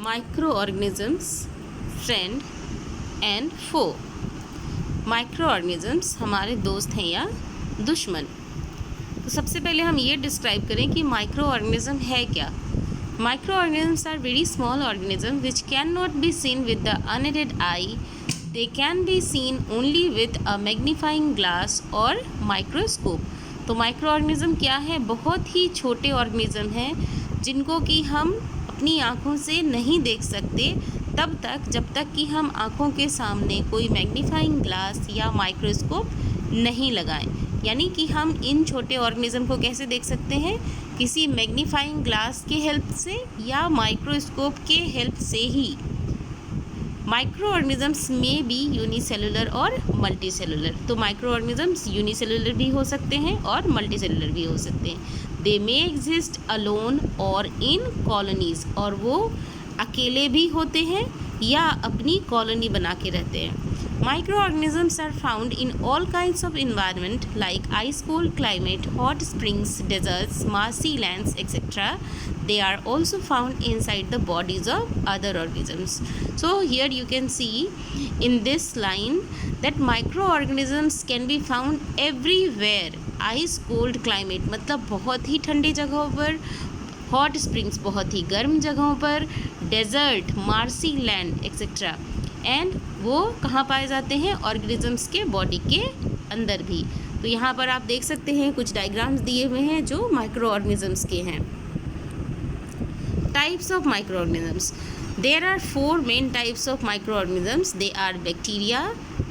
Microorganisms friend and four. Microorganisms हमारे दोस्त हैं या दुश्मन। तो सबसे पहले हम ये डिस्क्राइब करें कि माइक्रोऑर्गेनिज्म है क्या। Microorganisms are very small organism which can not be seen with the unaided eye. They can be seen only with a magnifying glass और माइक्रोस्कोप। तो माइक्रोऑर्गेनिज्म क्या है? बहुत ही छोटे ऑर्गेनिज्म हैं जिनको कि हम अपनी आँखों से नहीं देख सकते तब तक जब तक कि हम आँखों के सामने कोई मैग्नीफाइंग ग्लास या माइक्रोस्कोप नहीं लगाएं। यानी कि हम इन छोटे ऑर्गेनिज्म को कैसे देख सकते हैं? किसी मैग्नीफाइंग ग्लास के हेल्प से या माइक्रोस्कोप के हेल्प से ही। माइक्रोऑर्गेनिजम्स में भी यूनिसेलुलर और मल्टीसेलुलर। तो माइक्रोऑर्गेनिजम्स यूनिसेलुलर भी हो सकते हैं और मल्टीसेलुलर भी हो सकते हैं। दे मे एग्जिस्ट अलोन और इन कॉलोनीज, और वो अकेले भी होते हैं या अपनी कॉलोनी बना के रहते हैं। Microorganisms are found in all kinds of environment like ice cold climate, hot springs, deserts, marshy lands, etc. They are also found inside the bodies of other organisms. So here you can see in this line that microorganisms can be found everywhere. Ice cold climate मतलब बहुत ही ठंडी जगहों पर, hot springs बहुत ही गर्म जगहों पर, desert, marshy land etcetera. And वो कहाँ पाए जाते हैं? ऑर्गेनिजम्स के बॉडी के अंदर भी। तो यहाँ पर आप देख सकते हैं कुछ डायग्राम्स दिए हुए हैं जो माइक्रो ऑर्गेनिजम्स के हैं। Types of microorganisms, there are 4 main types of microorganisms. They are bacteria,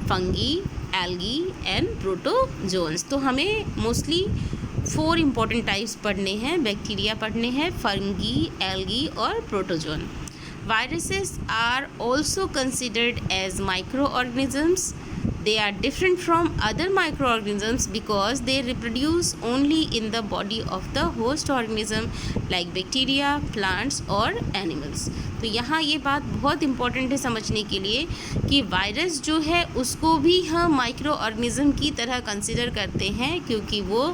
fungi, algae and protozoans. तो हमें मोस्टली 4 इंपॉर्टेंट टाइप्स पढ़ने हैं। बैक्टीरिया पढ़ने हैं, फंगी, एल्गी और protozoan. Viruses are also considered as microorganisms. They are different from other microorganisms because they reproduce only in the body of the host organism like bacteria, plants और animals. तो यहाँ ये बात बहुत important है समझने के लिए कि वायरस जो है उसको भी हम माइक्रो ऑर्गेनिज्म की तरह कंसिडर करते हैं क्योंकि वो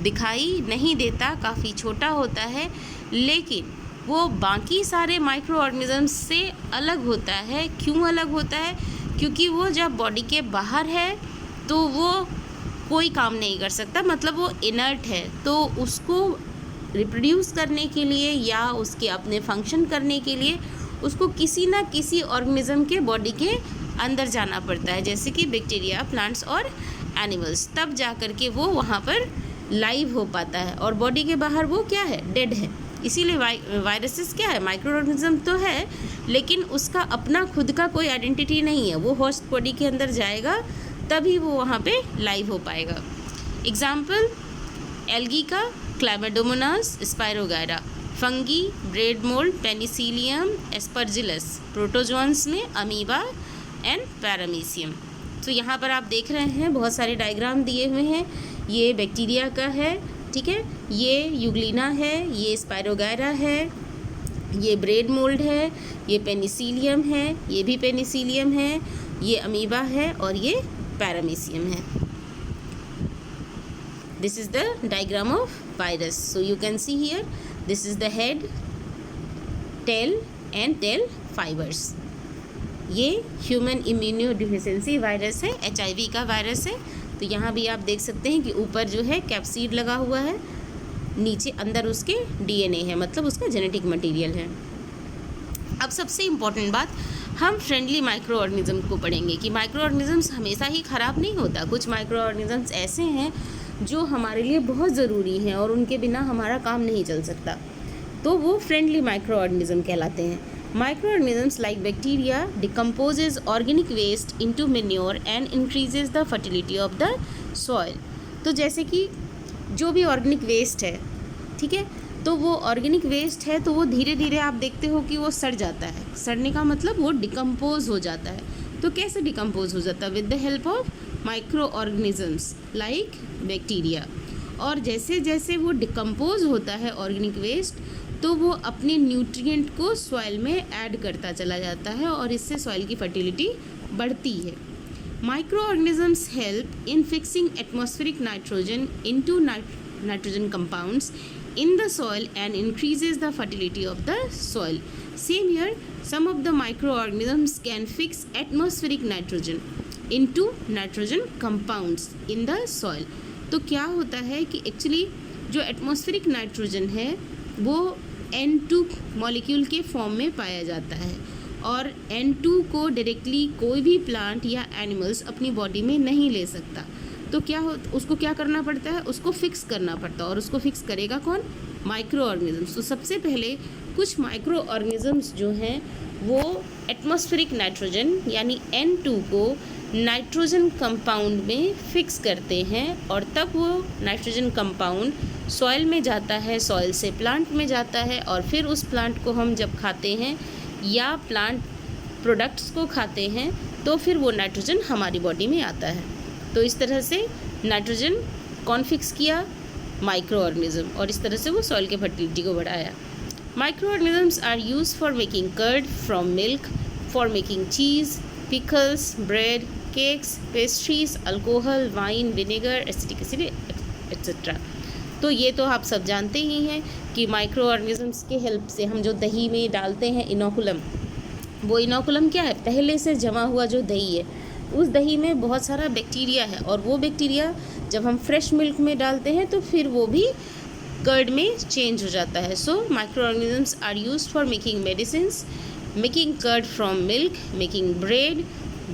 दिखाई नहीं देता, काफ़ी छोटा होता है, लेकिन वो बाकी सारे माइक्रो ऑर्गेनिजम्स से अलग होता है। क्यों अलग होता है? क्योंकि वो जब बॉडी के बाहर है तो वो कोई काम नहीं कर सकता, मतलब वो इनर्ट है। तो उसको रिप्रोड्यूस करने के लिए या उसके अपने फंक्शन करने के लिए उसको किसी ना किसी ऑर्गेनिज्म के बॉडी के अंदर जाना पड़ता है, जैसे कि बैक्टीरिया, प्लांट्स और एनिमल्स। तब जा कर के वो वहाँ पर लाइव हो पाता है और बॉडी के बाहर वो क्या है? डेड है। इसीलिए वायरसेस क्या है? माइक्रो ऑर्गेनिज्म तो है लेकिन उसका अपना खुद का कोई आइडेंटिटी नहीं है। वो होस्ट बॉडी के अंदर जाएगा तभी वो वहाँ पे लाइव हो पाएगा। एग्जाम्पल एल्गी का Chlamydomonas spirogyra, fungi bread mould, Penicillium, Aspergillus, protozoans में अमीबा एंड पैरामीशियम। तो यहाँ पर आप देख रहे हैं बहुत सारे डायग्राम दिए हुए हैं। ये बैक्टीरिया का है, ठीक है, ये यूग्लिना है, ये स्पायरोगायरा है, ये ब्रेड मोल्ड है, ये पेनिसिलियम है, ये भी पेनिसिलियम है, ये अमीबा है और ये पैरामीशियम है। This is the diagram of virus. So you can see here this is the head, tail and tail fibres. ये ह्यूमन इम्यूनो डिफिशिएंसी वायरस है, HIV का वायरस है। तो यहाँ भी आप देख सकते हैं कि ऊपर जो है कैप्सिड लगा हुआ है, नीचे अंदर उसके DNA है, मतलब उसका जेनेटिक मटेरियल है। अब सबसे इम्पॉर्टेंट बात, हम फ्रेंडली माइक्रो ऑर्गेनिज्म को पढ़ेंगे कि माइक्रो ऑर्गेनिजम्स हमेशा ही ख़राब नहीं होता। कुछ माइक्रो ऑर्गेनिजम्स ऐसे हैं जो हमारे लिए बहुत ज़रूरी हैं और उनके बिना हमारा काम नहीं चल सकता, तो वो फ्रेंडली माइक्रो ऑर्गेनिज्म कहलाते हैं। Microorganisms like bacteria decomposes organic waste into manure and increases the fertility of the soil. तो जैसे कि जो भी ऑर्गेनिक वेस्ट है, ठीक है, तो वो ऑर्गेनिक वेस्ट है तो वो धीरे धीरे आप देखते हो कि वो सड़ जाता है। सड़ने का मतलब वो डिकम्पोज हो जाता है। तो कैसे डिकम्पोज हो जाता है? With the help of micro organisms like bacteria. और जैसे जैसे वो डिकम्पोज होता है ऑर्गेनिक वेस्ट तो वो अपने न्यूट्रिएंट को सॉइल में ऐड करता चला जाता है और इससे सॉइल की फर्टिलिटी बढ़ती है। Micro organisms help in fixing atmospheric nitrogen into nitrogen compounds in the soil and increases the fertility of the soil. Same here, some of the microorganisms can fix atmospheric nitrogen into nitrogen compounds in the soil. तो क्या होता है कि actually जो atmospheric nitrogen है वो N2 molecule के form में पाया जाता है, और N2 को डायरेक्टली कोई भी प्लांट या एनिमल्स अपनी बॉडी में नहीं ले सकता। तो क्या हो, उसको क्या करना पड़ता है, उसको फिक्स करना पड़ता है, और उसको फिक्स करेगा कौन, माइक्रो ऑर्गेनिजम्स। तो सबसे पहले कुछ माइक्रो ऑर्गेनिजम्स जो हैं वो एटमॉस्फेरिक नाइट्रोजन यानी N2 को नाइट्रोजन कंपाउंड में फिक्स करते हैं, और तब वो नाइट्रोजन कंपाउंड सॉइल में जाता है, सॉइल से प्लांट में जाता है, और फिर उस प्लांट को हम जब खाते हैं या प्लांट प्रोडक्ट्स को खाते हैं तो फिर वो नाइट्रोजन हमारी बॉडी में आता है। तो इस तरह से नाइट्रोजन कौन फिक्स किया, माइक्रो ऑर्गेनिज्म, और इस तरह से वो सॉइल के फर्टिलिटी को बढ़ाया। Microorganisms are use for making curd from milk, for making cheese, pickles, bread, cakes, pastries, alcohol, wine, vinegar, acetic acid etcetera. तो ये तो आप सब जानते ही हैं कि माइक्रो ऑर्गेनिजम्स के हेल्प से हम जो दही में डालते हैं इनोकुलम, वो इनोकुलम क्या है, पहले से जमा हुआ जो दही है, उस दही में बहुत सारा बैक्टीरिया है, और वो बैक्टीरिया जब हम फ्रेश मिल्क में डालते हैं तो फिर वो भी कर्ड में चेंज हो जाता है। So microorganisms are used for making medicines, making curd from milk, making bread.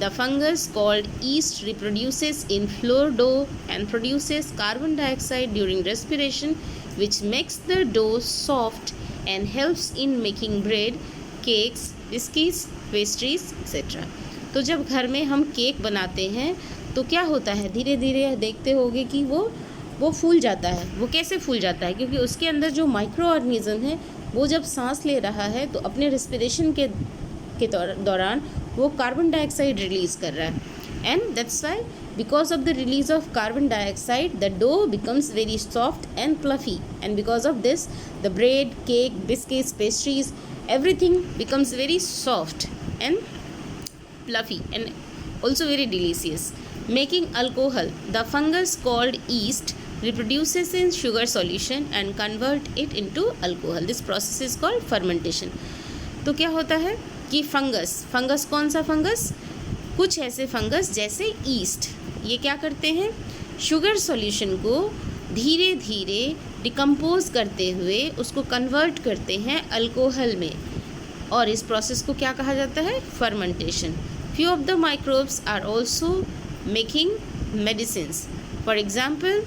The fungus called yeast reproduces in flour dough and produces carbon dioxide during respiration, which makes the dough soft and helps in making bread, cakes, biscuits, pastries, etc. तो जब घर में हम cake बनाते हैं तो क्या होता है, धीरे धीरे देखते होगे कि वो फूल जाता है। वो कैसे फूल जाता है, क्योंकि उसके अंदर जो माइक्रो ऑर्गेनिज्म है वो जब सांस ले रहा है तो अपने रेस्पिरेशन के दौरान वो कार्बन डाइऑक्साइड रिलीज़ कर रहा है, and that's why because of the release of carbon dioxide the dough becomes very soft and fluffy, and because of this the bread, cake, biscuits, pastries, everything becomes very soft and fluffy and also very delicious. Making alcohol, the fungus called yeast reproduces in sugar solution and convert it into alcohol. This process is called fermentation. तो क्या होता है कि fungus कौन सा fungus, कुछ ऐसे fungus जैसे ईस्ट, ये क्या करते हैं, शुगर सॉल्यूशन को धीरे धीरे डिकम्पोज करते हुए उसको कन्वर्ट करते हैं अल्कोहल में, और इस प्रोसेस को क्या कहा जाता है, fermentation. Few of the microbes are also making medicines, for example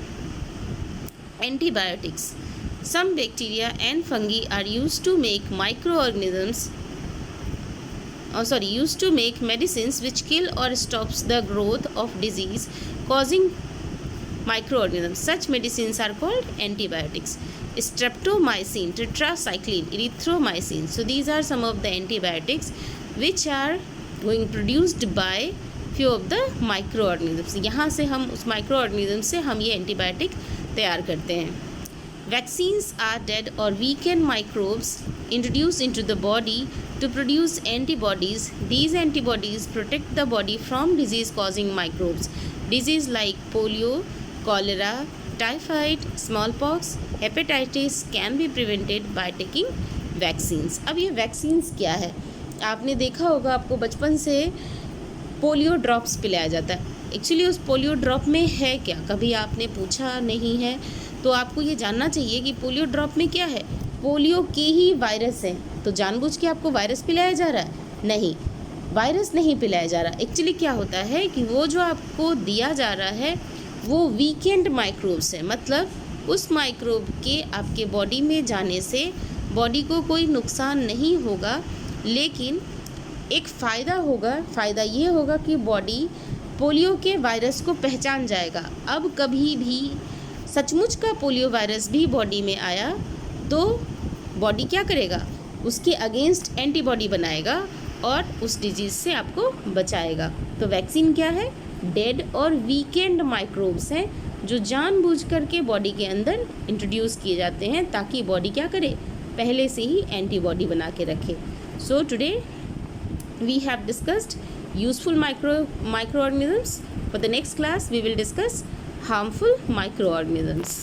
antibiotics. Some bacteria and fungi are used to make used to make medicines which kill or stops the growth of disease causing microorganisms. Such medicines are called antibiotics. Streptomycin, tetracycline, erythromycin. So these are some of the antibiotics which are being produced by few of the microorganisms. यहाँ से हम उस microorganisms से हम ये antibiotic तैयार करते हैं. Vaccines are dead or weakened microbes introduced into the body to produce antibodies. These antibodies protect the body from disease-causing microbes. Disease like polio, cholera, typhoid, smallpox, hepatitis can be prevented by taking vaccines. अब ये vaccines क्या है, आपने देखा होगा, आपको बचपन से पोलियो ड्रॉप्स पिलाया जाता है. एक्चुअली उस पोलियो ड्रॉप में है क्या, कभी आपने पूछा नहीं है, तो आपको ये जानना चाहिए कि पोलियो ड्रॉप में क्या है. पोलियो के ही वायरस हैं, तो जानबूझ के आपको वायरस पिलाया जा रहा है, नहीं, वायरस नहीं पिलाया जा रहा. एक्चुअली क्या होता है कि वो जो आपको दिया जा रहा है वो वीकेंड माइक्रोब्स है, मतलब उस माइक्रोब के आपके बॉडी में जाने से बॉडी को कोई नुकसान नहीं होगा, लेकिन एक फ़ायदा होगा. फ़ायदा ये होगा कि बॉडी पोलियो के वायरस को पहचान जाएगा. अब कभी भी सचमुच का पोलियो वायरस भी बॉडी में आया तो बॉडी क्या करेगा, उसके अगेंस्ट एंटीबॉडी बनाएगा और उस डिजीज़ से आपको बचाएगा. तो वैक्सीन क्या है, डेड और वीकेंड माइक्रोब्स हैं जो जानबूझ करके बॉडी के अंदर इंट्रोड्यूस किए जाते हैं ताकि बॉडी क्या करे, पहले से ही एंटीबॉडी बना के रखे. So today we have discussed useful microorganisms. For the next class we will discuss harmful microorganisms.